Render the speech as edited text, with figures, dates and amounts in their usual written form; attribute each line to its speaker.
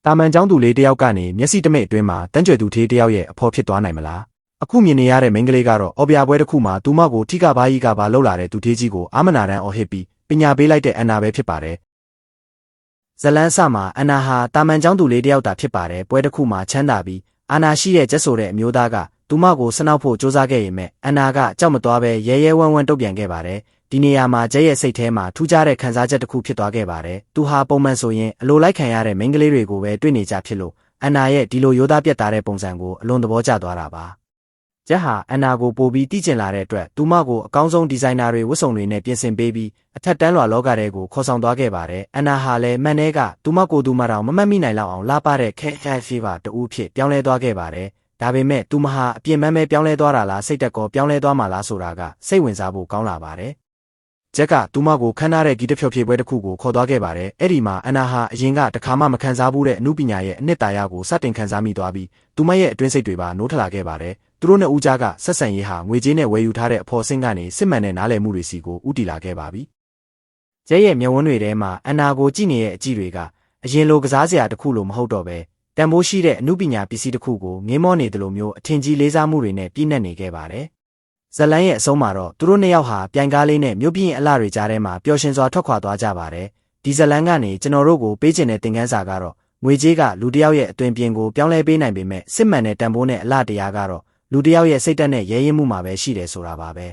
Speaker 1: တာမန်ကျောင်းသူလေးတယောက်ကနေမျက်စိတမိတ်အတွင်းမှာတန်းကြွယ်သူထေးတယောက်ရဲ့အဖော်ဖြစ်သွားနိုင်မလားအခုမြင်နေရတဲ့မိန်းကလေးကတော့အော်ပြပွဲတစ်ခုမှာသူမကိုထိကဘာကြီးကဘာလှုပ်လာတဲ့သူထေးကြီးကိုအာမနာတန်းအော်ဟစ်ပြီးပညာပေးလိုက်တဲ့အန်နာပဲဖြစ်ပါတယ်ဇလန်းဆမှာအန်နာဟာတာမန်ကျောင်းသူလေးတယောက်သာဖြစ်ပါတယ်ပွဲတစ်ခုမှာချမ်းသာပြီးအာနာရှိတဲ့ကျက်ဆိုတဲ့အမျိုးသားကသူမကိုစနောက်ဖို့စူးစမ်းခဲ့ရင်မဲ့အန်နာကကြောက်မသွားပဲရဲရဲဝံ့ဝံ့တုတ်ပြန်ခဲ့ပါတယ်ဒီနေရာမှာကျဲရဲ့စိတ်ထဲမှာထူးခြားတဲ့ခံစားချက်တစ်ခုဖြစ်သွားခဲ့ပါတယ်သူဟာပုံမှန်ဆိုရင်အလိုလိုက်ခံရတဲ့မိန်းကလေးတွေကိုပဲတွေ့နေကြဖြစ်လို့အန်နာရဲ့ဒီလိုရိုးသားပြတ်သားတဲ့ပုံစံကိုအလွန်သဘောကျသွားတာပါကျက်ဟာအန်နာကိုပိုပြီးသိကျင်လာတဲ့အတွက်သူမကိုအကောင်းဆုံးဒီဇိုင်နာတွေဝတ်စုံတွေနဲ့ပြင်ဆင်ပေးပြီးအထက်တန်းလွှာလောကထဲကိုခေါ်ဆောင်သွားခဲ့ပါတယ်အန်နာဟာလည်းမှန်တဲ့ကသူမကိုသူမတောင်မမှတ်မိနိုင်လောက်အောင်လာပတဲ့ခဲဖီဗာတူဖြစ်ပြောင်းလဲသွားခဲ့ပါတယ်ဒါပေမဲ့သူမဟာအပြင်းပန်းပဲပြောင်းလဲသွားတာလားစိတ်တက်ကောပြောင်းလဲသွားမှာလားဆိုတာကစိတ်ဝင်စားဖို့ကောင်းလာပါတယ်ဂျက်ကသူမကိုခန်းထားတဲ့ဂီတဖျော်ဖြေပွဲတစ်ခုကိုခေါ်သွားခဲ့ပါတယ်အဲ့ဒီမှာအန်နာဟာအရင်ကတခါမှမခံစားဘူးတဲ့အမှုပညာရဲ့အနှစ်သာရကိုစတင်ခံစားမိသွားပြီးသူမရဲ့အတွင်းစိတ်တွေပါနိုးထလာခဲ့ပါတယ်သူတို့နဲ့ဦးကြားကဆက်ဆံရေးဟာငွေကြေးနဲ့ဝယ်ယူထားတဲ့အဖော်ဆင့်ကနေစစ်မှန်တဲ့နားလည်မှုတွေစီကိုဥတီလာခဲ့ပါပြီဂျက်ရဲ့မျက်ဝန်းတွေထဲမှာအန်နာကိုကြည့်နေတဲ့အကြည့်တွေကအရင်လိုကစားစရာတစ်ခုလိုမဟုတ်တော့ပဲတန်ဖိုးရှိတဲ့အမှုပညာပစ္စည်းတစ်ခုကိုငင်းမောနေတယ်လို့မျိုးအထင်ကြီးလေးစားမှုတွေနဲ့ပြည့်နှက်နေခဲ့ပါတယ်ဇလန်ရဲ့အဆုံးမှာတော့သူတို့နှစ်ယောက်ဟာပြိုင်ကားလေးနဲ့မြို့ပြင်းအလှတွေကြားထဲမှာပျော်ရွှင်စွာထွက်ခွာသွားကြပါတယ်ဒီဇလန်ကနေကျွန်တော်တို့ကိုပေးချင်တဲ့သင်ခန်းစာကတော့ငွေကြေးကလူတစ်ယောက်ရဲ့အသွင်ပြင်ကိုပြောင်းလဲပေးနိုင်ပေမဲ့စစ်မှန်တဲ့တန်ဖိုးနဲ့အလှတရားကတော့လူတစ်ယောက်ရဲ့စိတ်ဓာတ်နဲ့ရဲရင့်မှုမှာပဲရှိတယ်ဆိုတာပါပဲ